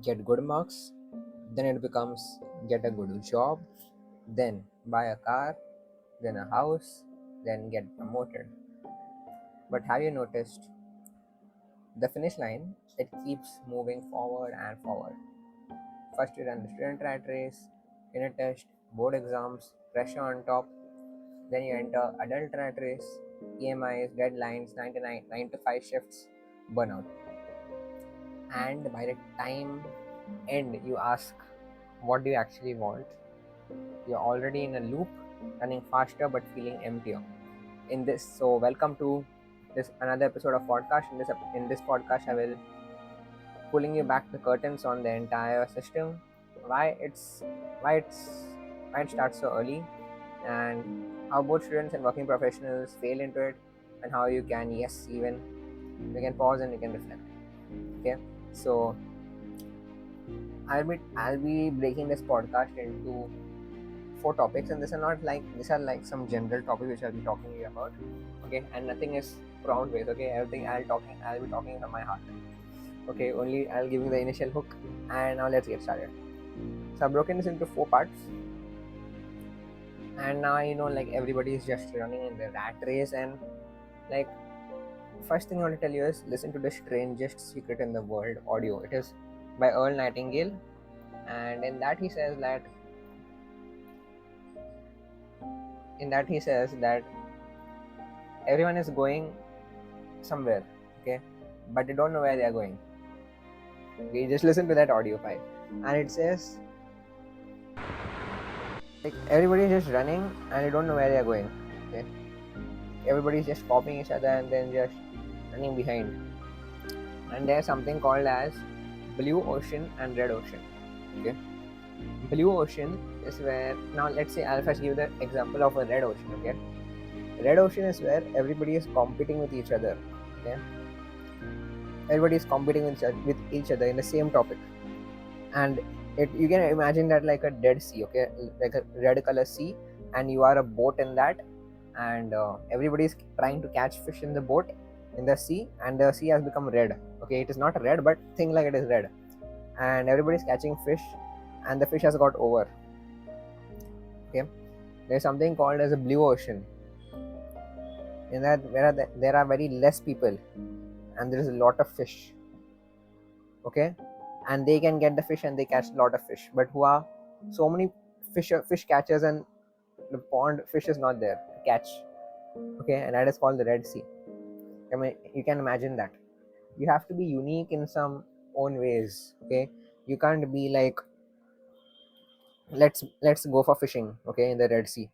get good marks, then it becomes get a good job, then buy a car, then a house, then get promoted. But have you noticed the finish line? It keeps moving forward and forward. First, you run the student rat race, unit test, board exams, pressure on top. Then you enter adult rat race, EMIs, deadlines, 99, 9 to 5 shifts, burnout. And by the time end, you ask, what do you actually want? You're already in a loop, running faster but feeling emptier. Welcome to this another episode of podcast. In this podcast, I will pulling you back the curtains on the entire system, why it's why it's why it starts so early, and how both students and working professionals fail into it, and how you can you can pause and you can reflect. Okay, so I'll be breaking this podcast into four topics, and these are like some general topics which I'll be talking to you about. Okay, and nothing is round ways. Okay, everything I'll be talking from my heart. Okay, only I'll give you the initial hook, and now let's get started. So I've broken this into four parts, and now like everybody is just running in the rat race, and like first thing I want to tell you is listen to the strangest secret in the world audio. It is by Earl Nightingale, and in that he says that everyone is going somewhere, okay, but they don't know where they are going. Okay, just listen to that audio file, and it says like everybody is just running and you don't know where they are going. Okay, everybody is just copying each other and then just running behind. And there's something called as blue ocean and red ocean. Okay, blue ocean is where, now let's say I'll first give the example of a red ocean. Okay, red ocean is where everybody is competing with each other. Okay, everybody is competing with each other in the same topic, and you can imagine that like a dead sea. Okay, like a red color sea, and you are a boat in that, and everybody is trying to catch fish in the boat in the sea, and the sea has become red. Okay, it is not red, but think like it is red, and everybody is catching fish, and the fish has got over. Okay, there's something called as a blue ocean, in that there are very less people and there is a lot of fish. Okay, and they can get the fish and they catch a lot of fish, but who are so many fish catchers, and the pond fish is not there to catch. Okay, and that is called the Red Sea. I mean, you can imagine that you have to be unique in some own ways. Okay, you can't be like, let's go for fishing, okay, in the Red Sea.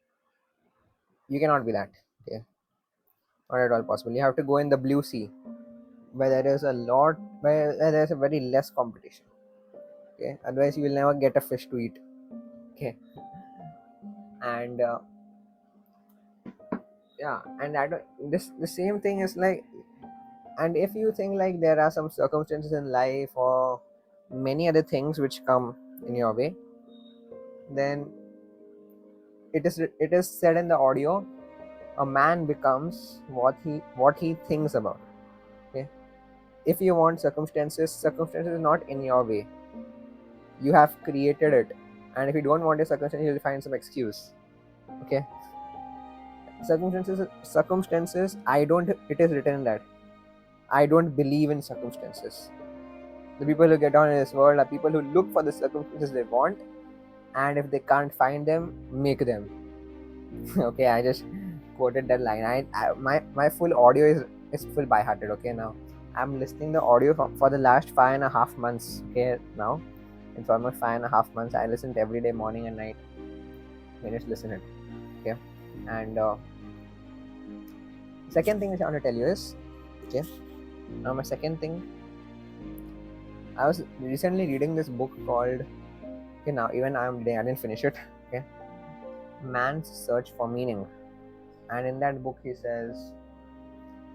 You cannot be that. Okay, not at all possible. You have to go in the blue sea, where there's a very less competition. Okay, otherwise you will never get a fish to eat. Okay, and yeah, and the same thing is like, and if you think like there are some circumstances in life or many other things which come in your way, then it is said in the audio, a man becomes what he thinks about. Okay, if you want circumstances is not in your way, you have created it, and if you don't want a circumstance, you'll find some excuse. Okay, circumstances, I don't it is written that I don't believe in circumstances. The people who get on in this world are people who look for the circumstances they want, and if they can't find them, make them. Okay, I just quoted that line. My full audio is full by hearted. Okay, now I'm listening the audio for the last 5.5 months. Okay, now it's almost 5.5 months. I listened every day, morning and night. I just listen it. Okay, and second thing which I want to tell you is, okay, now my second thing, I was recently reading this book called, okay, now even I didn't finish it. Okay, Man's Search for Meaning, and in that book he says,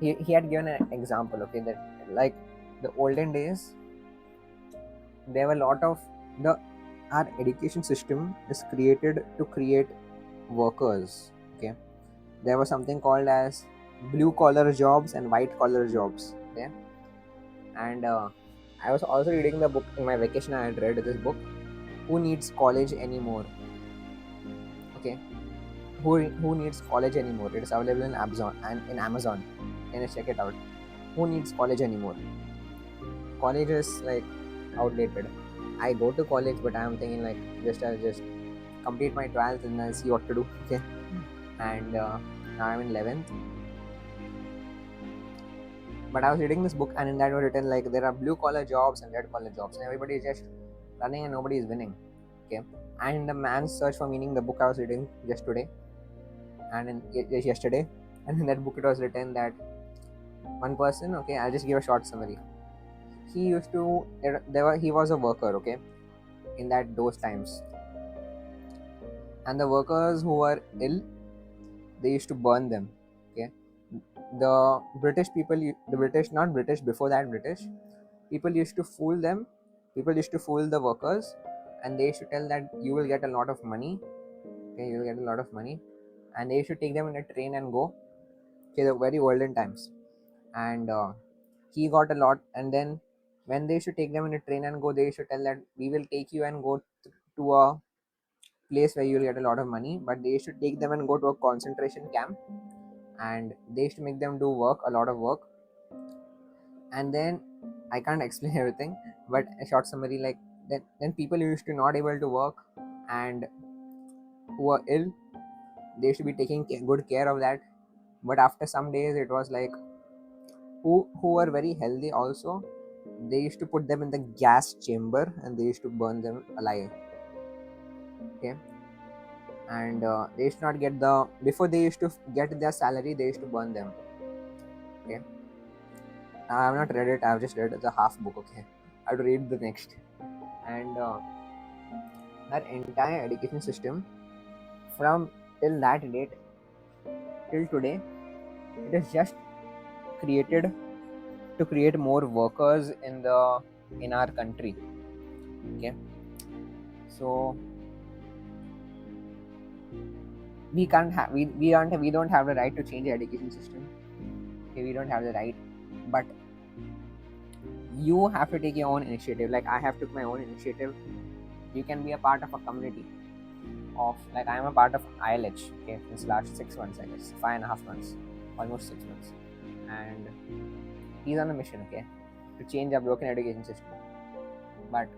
he had given an example. Okay, that like the olden days, there were a lot of the our education system is created to create workers. Okay, there was something called as blue collar jobs and white collar jobs. Okay, and I was also reading the book in my vacation. I had read this book, Who Needs College Anymore? Okay, who needs college anymore? It is available in Amazon and in Amazon. Can you check it out? Who needs college anymore? College is like outdated. I go to college, but I'm thinking like I'll just complete my 12th and I'll see what to do. Okay, and now I'm in 11th. But I was reading this book, and in that was written like there are blue collar jobs and red collar jobs, and everybody is just running and nobody is winning. Okay, and in the man's search for meaning, the book I was reading just today, and just yesterday, and in that book it was written that one person. Okay, I'll just give a short summary. He used to he was a worker. Okay, in those times, and the workers who were ill, they used to burn them. Okay, the British people, the British, not British, before that British people used to fool them. People used to fool the workers, and they used to tell that you will get a lot of money. Okay, you will get a lot of money, and they used to take them in a train and go. Okay, the very olden times, and he got a lot. And then when they used to take them in a train and go, they used to tell that we will take you and go to a place where you will get a lot of money. But they used to take them and go to a concentration camp, and they used to make them do work, a lot of work. And then I can't explain everything, but a short summary like that. Then people used to not able to work and who were ill, they used to be taking good care of that. But after some days, it was like who were very healthy also, they used to put them in the gas chamber and they used to burn them alive. Okay, and they used to not get the before they used to get their salary, they used to burn them. Okay, I have not read it. I have just read the half book. Okay, I have to read the next. And our entire education system from till that date till today, it is just created to create more workers in our country. Okay, so we can't have we don't have the right to change the education system. Okay, we don't have the right, but you have to take your own initiative. Like I have took my own initiative. You can be a part of a community of, like I am a part of ILH. Okay, this last 6 months, I guess 5.5 months, almost 6 months, and he's on a mission. Okay, to change a broken education system, but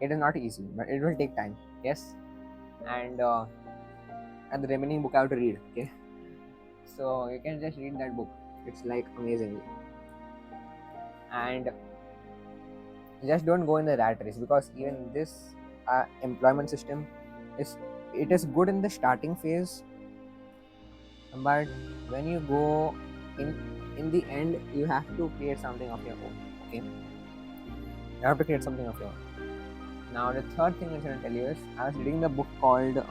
it is not easy, but it will take time. Yes, and the remaining book I have to read. Okay, so you can just read that book. It's like amazing, and just don't go in the rat race, because even this employment system is good in the starting phase, but when you go in the end, you have to create something of your own. Okay, you have to create something of your own. Now the third thing I'm going to tell you is I was reading the book called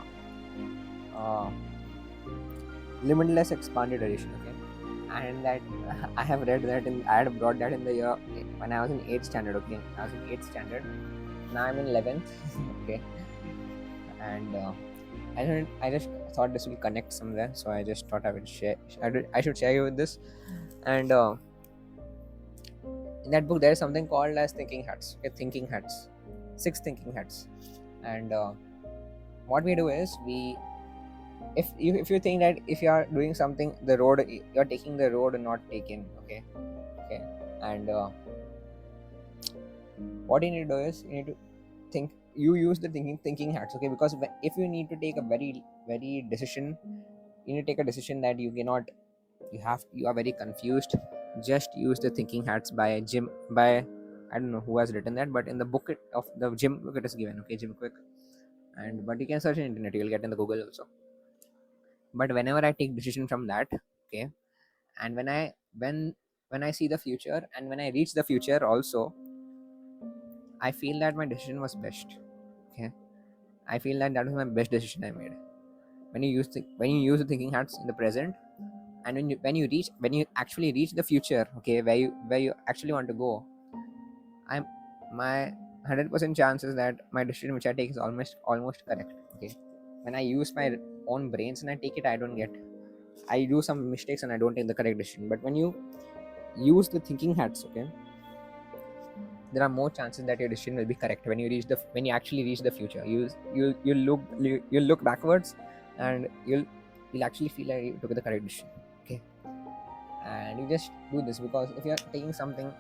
Limitless Expanded Edition. Okay, and that I have read that I had brought that in the year when I was in 8th standard. Okay, I was in 8th standard. Now I'm in 11th. Okay, and I just thought this will connect somewhere, so I just thought I would share. I should share you with this. And in that book, there is something called as thinking hats. Okay, thinking hats, 6 thinking hats. And what we do is if you think that if you are doing something, the road you're taking the road and not taken. Okay, and what you need to do is you need to think. You use the thinking hats. Okay, because if you need to take a very decision, you need to take a decision that you cannot, you are very confused. Just use the thinking hats by Jim, by I don't know who has written that, but in the book of the Jim book it is given. Okay, Jim Quick. And but you can search in internet, you'll get in the Google also. But whenever I take decision from that, okay, and when I see the future and when I reach the future also, I feel that my decision was best. Okay, I feel that that was my best decision I made. When you use the thinking hats in the present, and when you actually reach the future, okay, where you actually want to go, I'm my 100% chances that my decision which I take is almost correct. Okay, when I use my own brains and I take it, I do some mistakes and I don't take the correct decision. But when you use the thinking hats, okay, there are more chances that your decision will be correct when you actually reach the future. You'll look backwards, and you'll actually feel like you took the correct decision. Okay, and you just do this because if you're taking something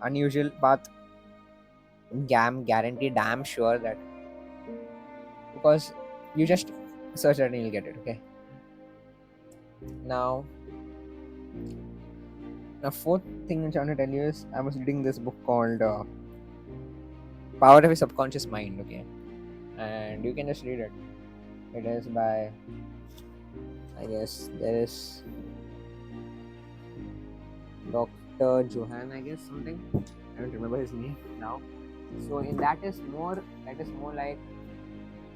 unusual path, guarantee damn sure that, because you just search it and you'll get it. Okay, now fourth thing I'm trying to tell you is I was reading this book called Power of Your Subconscious Mind. Okay, and you can just read it. It is by, I guess there is Dr. Johan, I guess, something. I don't remember his name now. So in that is more like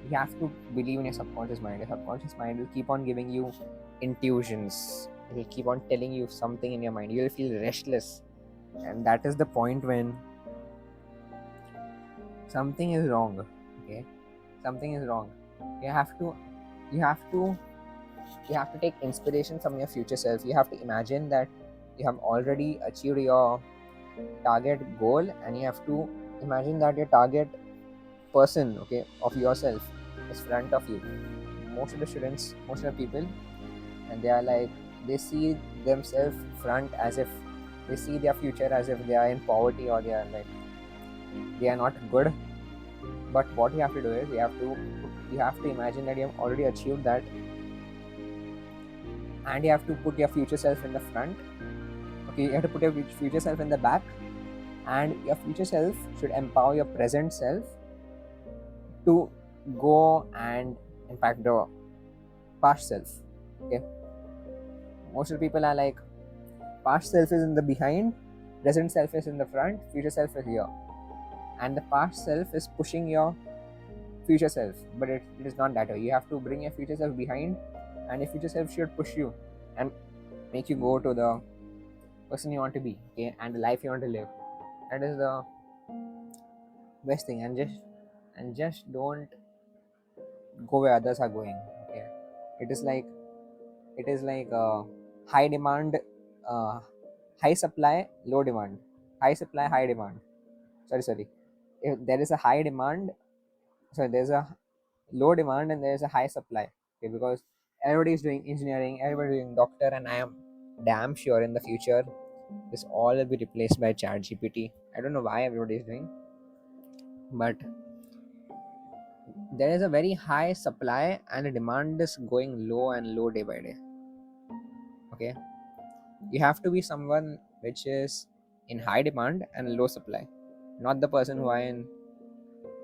you have to believe in your subconscious mind. Your subconscious mind will keep on giving you intuitions. It will keep on telling you something in your mind. You will feel restless, and that is the point when something is wrong. Okay, something is wrong. You have to take inspiration from your future self. You have to imagine that you have already achieved your target goal, and you have to imagine that your target person, okay, of yourself is front of you. Most of the people, and they are like, they see themselves front as if they see their future as if they are in poverty, or they are not good. But what you have to do is you have to imagine that you have already achieved that, and you have to put your future self in the front. Okay, you have to put your future self in the back, and your future self should empower your present self to go and impact the past self. Okay, most of the people are like, past self is in the behind, present self is in the front, future self is here, and the past self is pushing your future self. But it is not that way. You have to bring your future self behind, and your future self should push you and make you go to the person you want to be, okay, and the life you want to live. That is the best thing. And just don't go where others are going. Okay, it is like high demand, high supply, low demand, high supply, high demand. Sorry, if there is a high demand, so there's a low demand and there is a high supply. Okay, because everybody is doing engineering, everybody is doing doctor, and I am damn sure in the future this all will be replaced by chat GPT. I don't know why everybody is doing, but there is a very high supply and the demand is going low and low day by day. Okay, you have to be someone which is in high demand and low supply, not the person who are in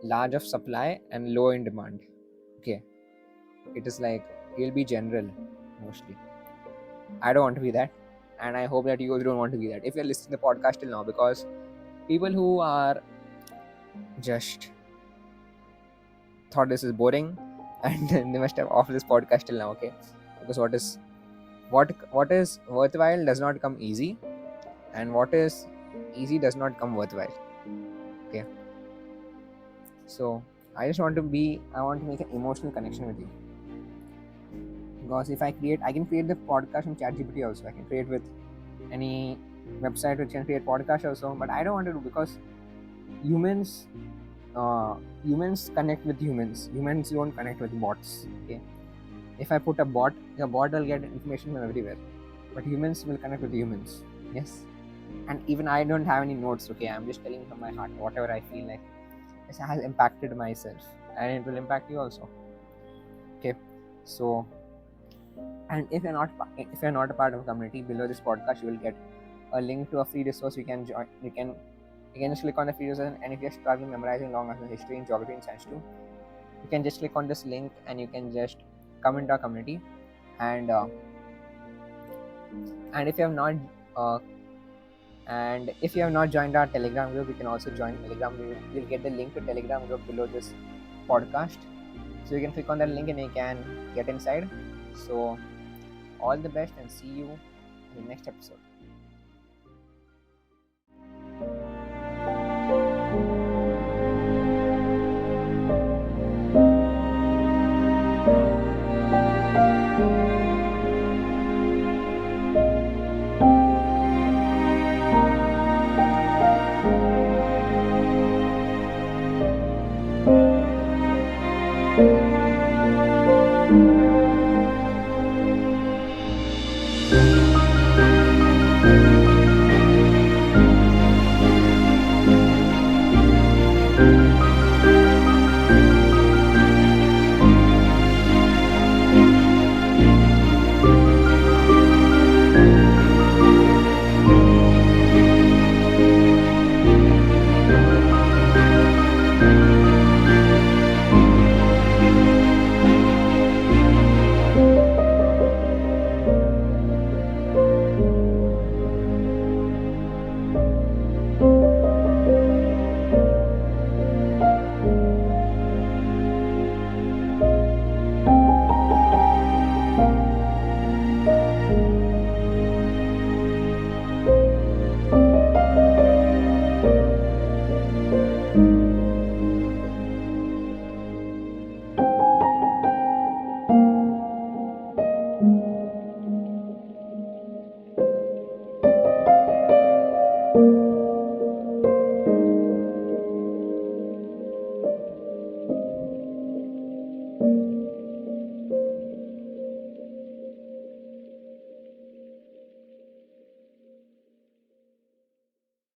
large of supply and low in demand. Okay, it is like you'll be general mostly. I don't want to be that, and I hope that you guys don't want to be that if you're listening to the podcast till now, because people who are just thought this is boring and they must have off this podcast till now. Okay, because what is worthwhile does not come easy, and what is easy does not come worthwhile. Okay, so I want to make an emotional connection with you, because if I can create the podcast from ChatGPT also. I can create with any website which can create podcast also, but I don't want to do, because humans connect with humans. Humans don't connect with bots. Okay, if I put a bot, the bot will get information from everywhere, but humans will connect with humans. Yes, and even I don't have any notes. Okay, I'm just telling from my heart whatever I feel like. This has impacted myself, and it will impact you also. Okay, so, and if you're not a part of a community, below this podcast you will get a link to a free resource. You can join. You can just click on the free resource, and if you're struggling memorizing long as history and geography and science too, you can just click on this link and you can just come into our community. And if you have not joined our Telegram group, you can also join Telegram group. You'll get the link to Telegram group below this podcast, so you can click on that link and you can get inside. So all the best, and see you in the next episode.